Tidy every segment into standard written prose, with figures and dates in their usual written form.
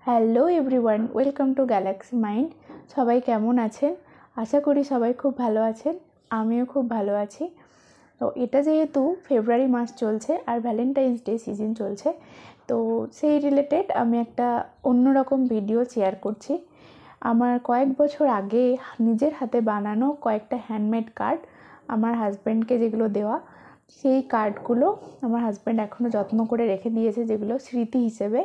Hello everyone, welcome to Galaxy mind. সবাই কেমন আছেন? আশা করি সবাই খুব ভালো আছেন। আমিও খুব ভালো আছি। তো এটা যেহেতু ফেব্রুয়ারি মাস চলছে আর ভ্যালেন্টাইন্স ডে সিজন চলছে, তো সেই রিলেটেড আমি একটা অন্যরকম ভিডিও শেয়ার করছি। আমার কয়েক বছর আগে নিজের হাতে বানানো কয়েকটা হ্যান্ডমেড কার্ড আমার হাজব্যান্ডকে যেগুলো দেওয়া, সেই কার্ডগুলো আমার হাজব্যান্ড এখনও যত্ন করে রেখে দিয়েছে, যেগুলো স্মৃতি হিসেবে।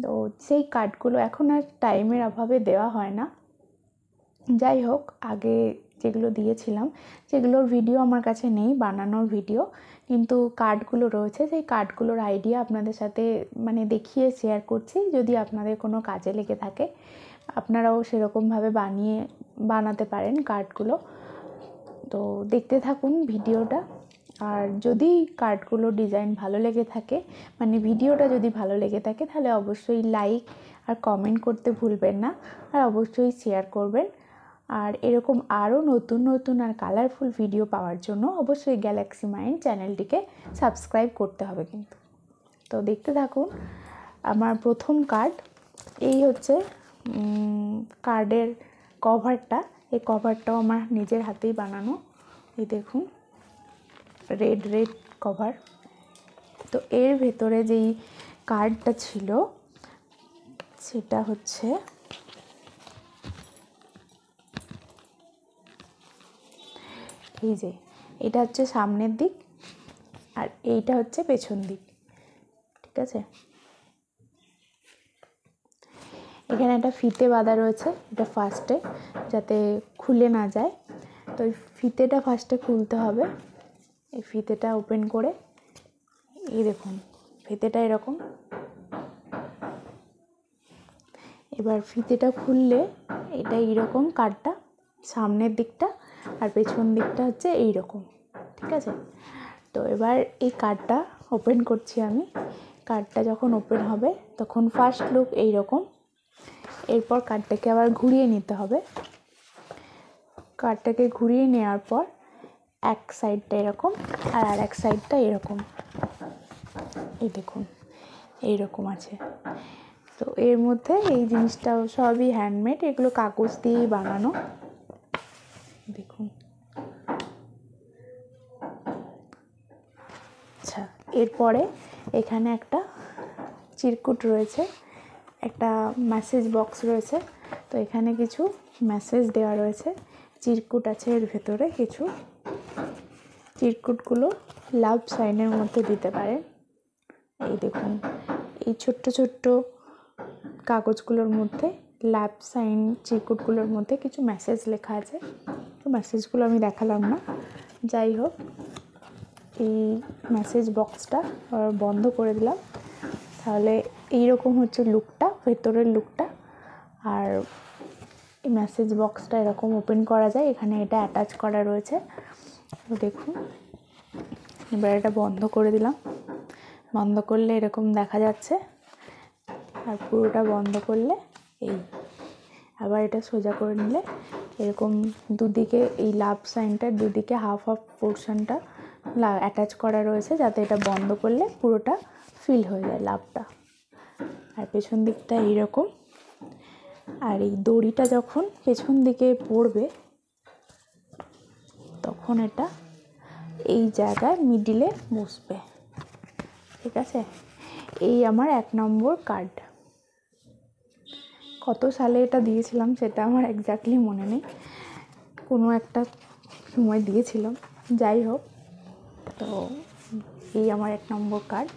তো সেই কার্ডগুলো এখন আর টাইমের অভাবে দেওয়া হয় না। যাই হোক, আগে যেগুলো দিয়েছিলাম সেগুলোর ভিডিও আমার কাছে নেই, বানানোর ভিডিও, কিন্তু কার্ডগুলো রয়েছে। সেই কার্ডগুলোর আইডিয়া আপনাদের সাথে দেখিয়ে শেয়ার করছি। যদি আপনাদের কোনো কাজে লেগে থাকে, আপনারাও সেরকমভাবে বানাতে পারেন কার্ডগুলো। তো দেখতে থাকুন ভিডিওটা। আর যদি কার্ডগুলো ডিজাইন ভালো লেগে থাকে, ভিডিওটা যদি ভালো লেগে থাকে, তাহলে অবশ্যই লাইক আর কমেন্ট করতে ভুলবেন না, আর অবশ্যই শেয়ার করবেন। আর এরকম আরও নতুন নতুন আর কালারফুল ভিডিও পাওয়ার জন্য অবশ্যই গ্যালাক্সি মাইন্ড চ্যানেলটিকে সাবস্ক্রাইব করতে হবে কিন্তু। তো দেখতে থাকুন। আমার প্রথম কার্ড, এই হচ্ছে কার্ডের কভারটা। এই কভারটাও আমার নিজের হাতেই বানানো। এই দেখুন, রেড কভার। তো এর ভেতরে যেই কার্ডটা ছিল সেটা হচ্ছে এই যে, এটা হচ্ছে সামনের দিক আর এইটা হচ্ছে পেছন দিক, ঠিক আছে। এখানে একটা ফিতে বাঁধা রয়েছে, এটা ফার্স্টে, যাতে খুলে না যায়। তো এই ফিতেটা ফার্স্টে খুলতে হবে। এই ফিতেটা ওপেন করে, এই দেখুন ফিতেটা এরকম। এবার ফিতেটা খুললে এটা এইরকম, কার্ডটা সামনের দিকটা আর পেছন দিকটা হচ্ছে এইরকম, ঠিক আছে। তো এবার এই কার্ডটা ওপেন করছি আমি। কার্ডটা যখন ওপেন হবে তখন ফার্স্ট লুক এইরকম। এরপর কার্ডটাকে আবার ঘুরিয়ে নিতে হবে। কার্ডটাকে ঘুরিয়ে নেওয়ার পর এক সাইডটা এরকম আর এক সাইডটা এরকম, এই দেখুন এইরকম আছে। তো এর মধ্যে এই জিনিসটাও সবই হ্যান্ডমেড, এগুলো কাগজ দিয়েই বানানো, দেখুন। আচ্ছা, এরপরে এখানে একটা চিরকুট রয়েছে, একটা মেসেজ বক্স রয়েছে। তো এখানে কিছু মেসেজ দেওয়া রয়েছে, চিরকুট আছে এর ভেতরে কিছু। চিরকুটগুলো লাভ সাইনের মধ্যে দিতে পারেন। এই দেখুন, এই ছোট্ট ছোট্ট কাগজগুলোর মধ্যে লাভ সাইন, চিরকুটগুলোর মধ্যে কিছু মেসেজ লেখা আছে। তো মেসেজগুলো আমি দেখালাম না। যাই হোক, এই মেসেজ বক্সটা বন্ধ করে দিলাম। তাহলে এইরকম হচ্ছে লুকটা, ভেতরের লুকটা। আর এই মেসেজ বক্সটা এরকম ওপেন করা যায়, এখানে এটা অ্যাটাচ করা রয়েছে। তো দেখুন, এবার এটা বন্ধ করে দিলাম। বন্ধ করলে এরকম দেখা যাচ্ছে, আর পুরোটা বন্ধ করলে এই, আবার এটা সোজা করে নিলে এরকম দুদিকে, এই লাভ সাইনটার দুদিকে হাফ পোর্শনটা অ্যাটাচ করা রয়েছে, যাতে এটা বন্ধ করলে পুরোটা ফিল হয়ে যায় লাভটা। আর পেছন দিকটা এইরকম। আর এই দড়িটা যখন পেছন দিকে পড়বে তখন এটা এই জায়গায় মিডিলে বসবে, ঠিক আছে। এই আমার 1 নম্বর কার্ড। কত সালে এটা দিয়েছিলাম সেটা আমার এক্স্যাক্টলি মনে নেই, কোনো একটা সময় দিয়েছিলাম। যাই হোক, তো এই আমার 1 নম্বর কার্ড,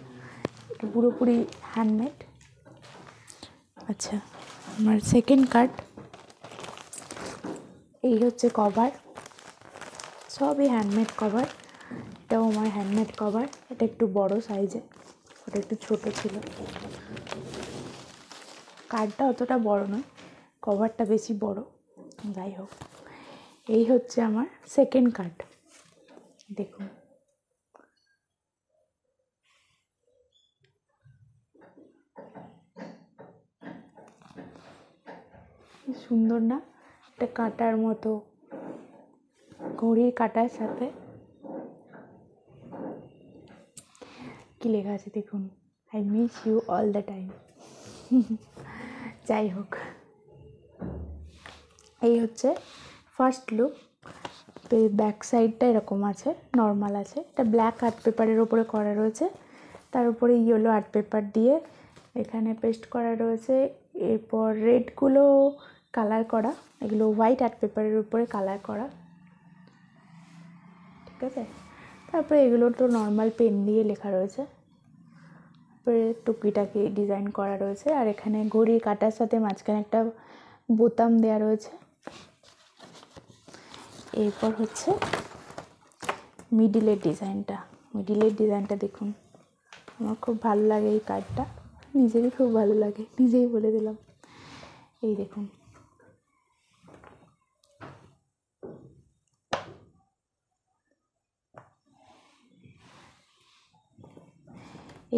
এটা পুরোপুরি হ্যান্ডমেড। আচ্ছা, আমার সেকেন্ড কার্ড, এই হচ্ছে কভার, সবই হ্যান্ডমেড কভার। এটাও আমার হ্যান্ডমেড কভার। এটা একটু বড় সাইজে, ওটা একটু ছোট ছিল। কার্ডটা অতটা বড় নয়, কভারটা বেশি বড়। যাই হোক, এই হচ্ছে আমার সেকেন্ড কার্ড, দেখুন। সুন্দর না? একটা কাঁটার মতো, ঘড়ির কাঁটার সাথে কি লেখা আছে দেখুন, I miss you all the time. যাই হোক, এই হচ্ছে ফার্স্ট লুক। তো এই ব্যাক সাইডটা এরকম আছে, নর্মাল আছে। এটা ব্ল্যাক আর্ট পেপারের ওপরে করা রয়েছে, তার উপরে ইয়েলো আর্ট পেপার দিয়ে এখানে পেস্ট করা রয়েছে। এরপর রেডগুলো কালার করা, এগুলো হোয়াইট আর্ট পেপারের উপরে কালার করা, ঠিক আছে। তারপরে এগুলো তো নর্মাল পেন দিয়ে লেখা রয়েছে। তারপরে টুকিটাকি ডিজাইন করা রয়েছে, আর এখানে ঘড়ির কাঁটার সাথে মাঝখানে একটা বোতাম দেওয়া রয়েছে। এরপর হচ্ছে মিডিলের ডিজাইনটা দেখুন, আমার খুব ভালো লাগে এই কার্ডটা, নিজেরই খুব ভালো লাগে, নিজেই বলে দিলাম। এই দেখুন,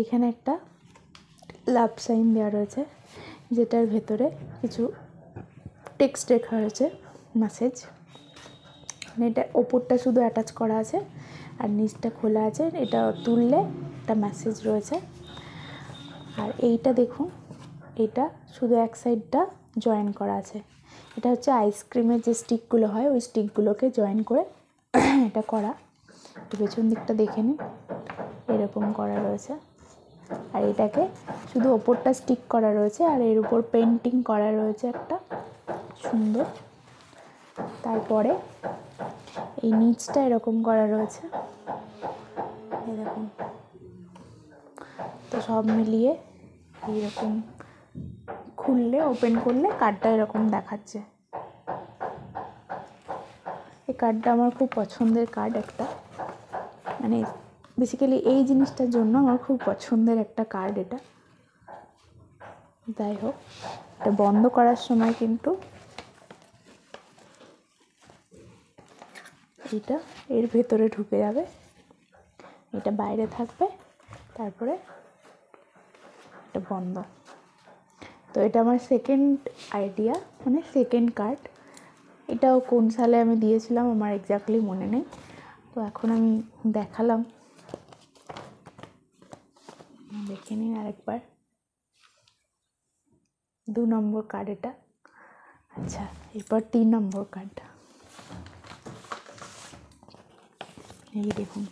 এখানে একটা লাভ সাইন দেওয়া রয়েছে, যেটার ভেতরে কিছু টেক্সট লেখা রয়েছে, মেসেজ। মানে এটা ওপরটা শুধু অ্যাটাচ করা আছে আর নিচটা খোলা আছে, এটা তুললে একটা মেসেজ রয়েছে। আর এইটা দেখুন, এটা শুধু এক সাইডটা জয়েন করা আছে। এটা হচ্ছে আইসক্রিমের যে স্টিকগুলো হয়, ওই স্টিকগুলোকে জয়েন করে এটা করা। পেছন দিকটা দেখে নিন, এরকম করা রয়েছে। আর এটাকে শুধু ওপরটা স্টিক করা রয়েছে, আর এর উপর পেন্টিং করা রয়েছে একটা সুন্দর। তারপরে এই নিচটা এরকম করা রয়েছে, এই দেখুন। তো সব মিলিয়ে এইরকম খুললে, ওপেন করলে কার্ডটা এরকম দেখাচ্ছে। এই কার্ডটা আমার খুব পছন্দের কার্ড একটা, মানে বেসিক্যালি এই জিনিসটার জন্য আমার খুব পছন্দের একটা কার্ড এটা। যাই হোক, এটা বন্ধ করার সময় কিন্তু এটা এর ভেতরে ঢুকে যাবে, এটা বাইরে থাকবে, তারপরে এটা বন্ধ। তো এটা আমার সেকেন্ড আইডিয়া, মানে সেকেন্ড কার্ড। এটাও কোন সালে আমি দিয়েছিলাম আমার এক্স্যাক্টলি মনে নেই, তো এখন আমি দেখালাম, দেখে নিন আরেকবার। 2 নম্বর কার্ড এটা। আচ্ছা, এরপর 3 নম্বর কার্ড। এই দেখুন,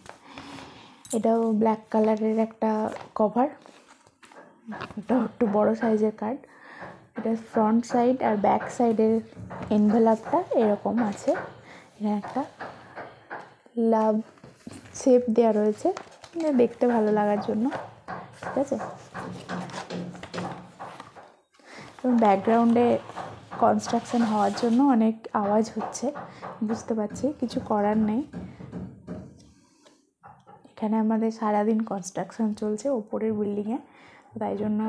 এটাও ব্ল্যাক কালারের একটা কভার, এটাও একটু বড় সাইজের কার্ড। এটা ফ্রন্ট সাইড আর ব্যাক সাইডের এনভেলপটা এরকম আছে। এখানে একটা লাভ শেপ দেওয়া রয়েছে, দেখতে ভালো লাগার জন্য, ঠিক আছে। এবং ব্যাকগ্রাউন্ডে কনস্ট্রাকশন হওয়ার জন্য অনেক আওয়াজ হচ্ছে, বুঝতে পারছি, কিছু করার নেই। এখানে আমাদের সারাদিন কনস্ট্রাকশন চলছে ওপরের বিল্ডিংয়ে, তাই জন্য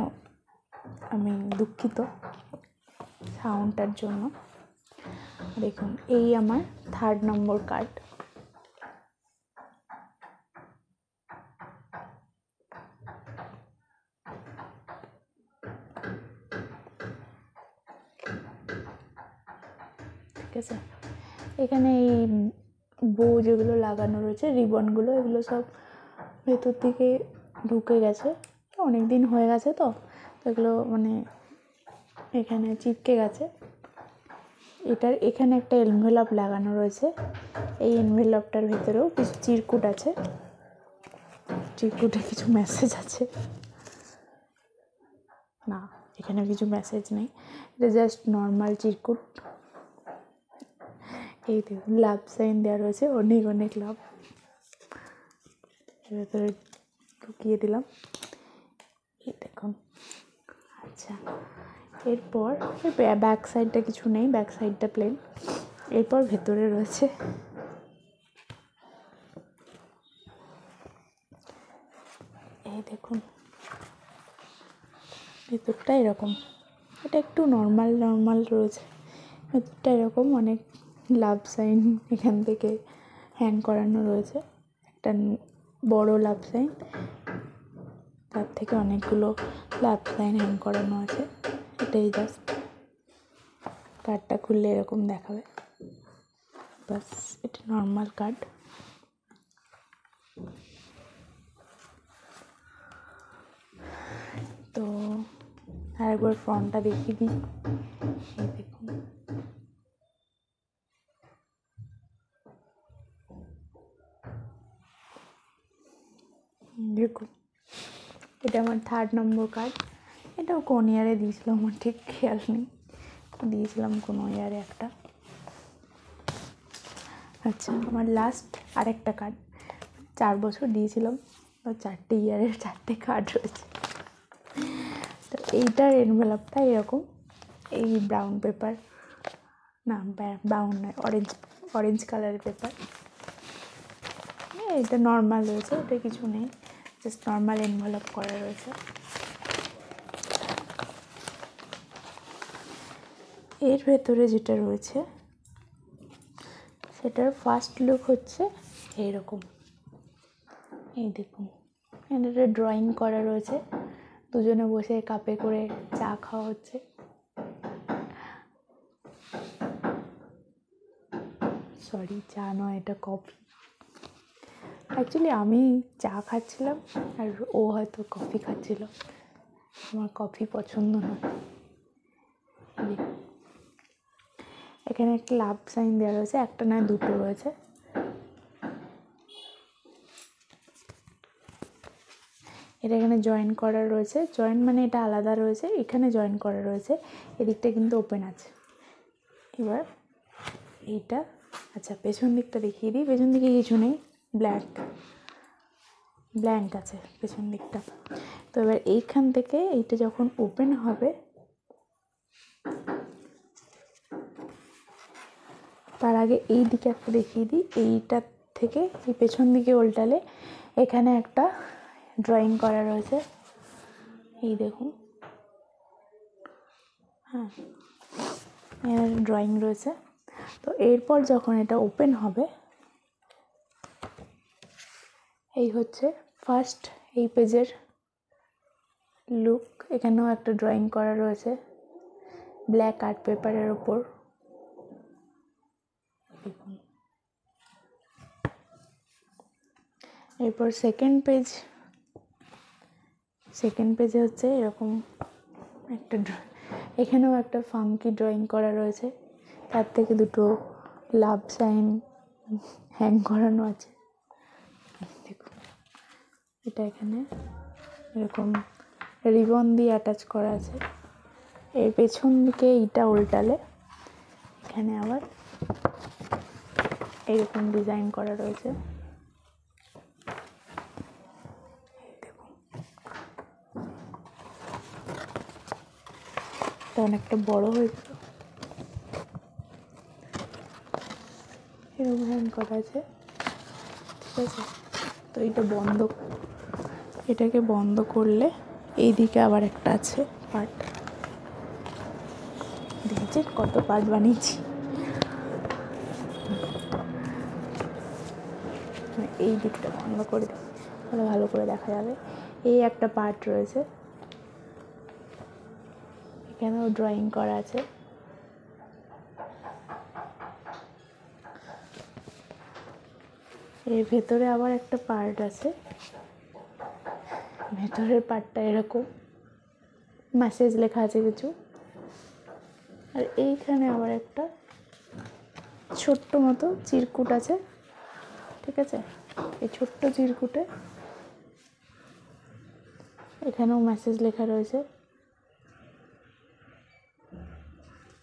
আমি দুঃখিত সাউন্ডটার জন্য। দেখুন, এই আমার 3rd নম্বর কার্ড। ঠিক আছে, এখানে এই বো যেগুলো লাগানো রয়েছে, রিবনগুলো, এগুলো সব ভেতর থেকে ঢুকে গেছে, অনেক দিন হয়ে গেছে, তো এগুলো মানে এখানে চিপকে গেছে। এটার এখানে একটা এনভেলপ লাগানো রয়েছে, এই এনভেলপটার ভেতরেও কিছু চিরকুট আছে, চিরকুটে কিছু মেসেজ আছে না, এখানে কিছু মেসেজ নেই, এটা জাস্ট নর্মাল চিরকুট। এই দেখুন, লাভ সাইন দেওয়া রয়েছে, অনেক অনেক লাভ। ভেতরে ঢুকিয়ে দিলাম, এই দেখুন। আচ্ছা, এরপর ব্যাক সাইডটা কিছু নেই, ব্যাক সাইডটা প্লেন। এরপর ভেতরে রয়েছে এই দেখুন, ভেতরটা এরকম, এটা একটু নর্মাল রয়েছে, ভেতরটা এরকম অনেক লাভ সাইন এখান থেকে হ্যাং করানো রয়েছে, একটা বড় লাভ সাইন, তার থেকে অনেকগুলো লাভ সাইন হ্যাং করানো আছে। এটাই জাস্ট, কার্ডটা খুললে এরকম দেখাবে, বাস, এটা নর্মাল কার্ড। তো আর একবার ফ্রন্টটা দেখিয়ে দিই। এই দেখুন, দেখুন এটা আমার 3rd নম্বর কার্ড। এটাও কোন ইয়ারে দিয়েছিলাম আমার ঠিক খেয়াল নেই, দিয়েছিলাম কোনো ইয়ারে একটা। আচ্ছা, আমার লাস্ট আরেকটা কার্ড 4 বছর দিয়েছিলাম, 4টে ইয়ারের 4টে কার্ড রয়েছে। তো এইটার এনভেলপটা এরকম, এই ব্রাউন পেপার, না ব্রাউন নয়, অরেঞ্জ কালারের পেপার। এটা নর্মাল রয়েছে, এটা কিছু নেই, জাস্ট নর্মাল এনভেলপ করা রয়েছে। এর ভেতরে যেটা রয়েছে সেটার ফার্স্ট লুক হচ্ছে এইরকম। এই দেখুন, এটা ড্রয়িং করা রয়েছে, দুজনে বসে কাপে করে চা খাওয়া হচ্ছে। সরি, চা নয়, এটা কফি। অ্যাকচুয়ালি আমি চা খাচ্ছিলাম আর ও হয়তো কফি খাচ্ছিল, আমার কফি পছন্দ নয়। এখানে একটা লাভ সাইন দেওয়া রয়েছে, একটা নয় দুটো রয়েছে। এটা এখানে জয়েন করা রয়েছে, জয়েন মানে এটা আলাদা রয়েছে, এখানে জয়েন করা রয়েছে, এদিকটা কিন্তু ওপেন আছে। এবার এইটা, আচ্ছা পেছন দিকটা দেখিয়ে দিই। পেছন দিকে কিছু নেই, ব্ল্যাঙ্ক আছে পেছন দিকটা। তো এবার এইখান থেকে এইটা যখন ওপেন হবে, তার আগে এই দিকে একটা দেখিয়ে দিই। এইটার থেকে এই পেছন দিকে উল্টালে এখানে একটা ড্রয়িং করা রয়েছে, এই দেখুন। হ্যাঁ, ড্রয়িং রয়েছে। তো এরপর যখন এটা ওপেন হবে, এই হচ্ছে ফার্স্ট এই পেজের লুক। এখানেও একটা ড্রয়িং করা রয়েছে ব্ল্যাক আর্ট পেপারের ওপর। এরপর সেকেন্ড পেজে হচ্ছে এরকম একটা এখানেও একটা ফাঙ্কি ড্রয়িং করা রয়েছে, তার থেকে দুটো লাভ সাইন হ্যাং করানো আছে। দেখুন, এটা এখানে এরকম রিবন দিয়ে অ্যাটাচ করা আছে। এর পেছন দিকে এইটা উল্টালে এখানে আবার এইরকম ডিজাইন করা রয়েছে। এটা অনেকটা বড় হয়েছিল, এরকম হ্যাং করা আছে, ঠিক আছে। তো এটাকে বন্ধ করলে এইদিকে আবার একটা আছে পার্ট, দেখেছি কত পার্ট বানিয়েছি। এই দিকটা বন্ধ করে দিই, তাহলে ভালো করে দেখা যাবে। এই একটা পার্ট রয়েছে, এখানেও ড্রয়িং করা আছে। এর ভেতরে আবার একটা পার্ট আছে, ভেতরের পার্টটা এরকম মেসেজ লেখা আছে কিছু। আর এইখানে আবার একটা ছোট্ট মতো চিরকুট আছে, ঠিক আছে। এই ছোট্ট চিরকুটে এখানেও মেসেজ লেখা রয়েছে,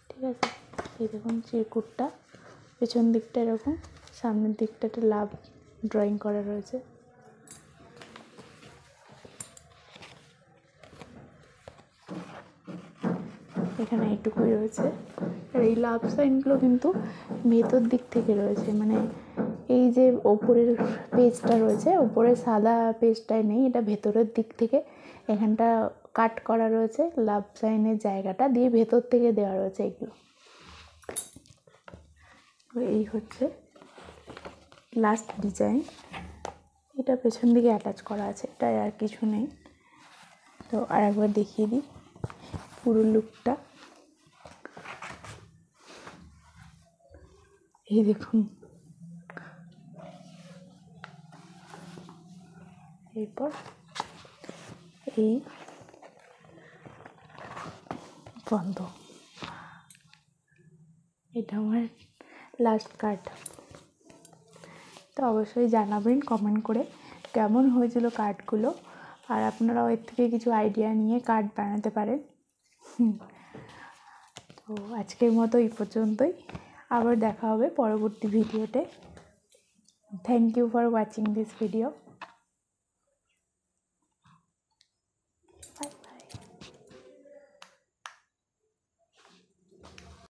ঠিক আছে। এই দেখুন চিরকুটটা, পেছন দিকটা এরকম, সামনের দিকটা একটা লাভ ড্রয়িং করা রয়েছে। এখানে এইটুকুই রয়েছে। আর এই লাভ সাইনগুলো কিন্তু ভেতর দিক থেকে রয়েছে, মানে এই যে ওপরের পেজটা রয়েছে, ওপরের সাদা পেজটায় নেই, এটা ভেতরের দিক থেকে এখানটা কাট করা রয়েছে, লাভ সাইনের জায়গাটা দিয়ে ভেতর থেকে দেওয়া রয়েছে এগুলো। এই হচ্ছে লাস্ট ডিজাইন, এটা পেছন দিকে অ্যাটাচ করা আছে, এটা আর কিছু নেই। তো আর একবার দেখিয়ে দিই পুরো লুকটা। এই দেখুন, এরপর এই বন্ধ। এটা আমার লাস্ট কার্ড। তো অবশ্যই জানাবেন কমেন্ট করে কেমন হয়েছিল কার্ডগুলো, আর আপনারাও এর থেকে কিছু আইডিয়া নিয়ে কার্ড বানাতে পারেন। তো আজকের মতো এই পর্যন্তই, আবার দেখা হবে পরবর্তী ভিডিওতে। Thank you for watching this video.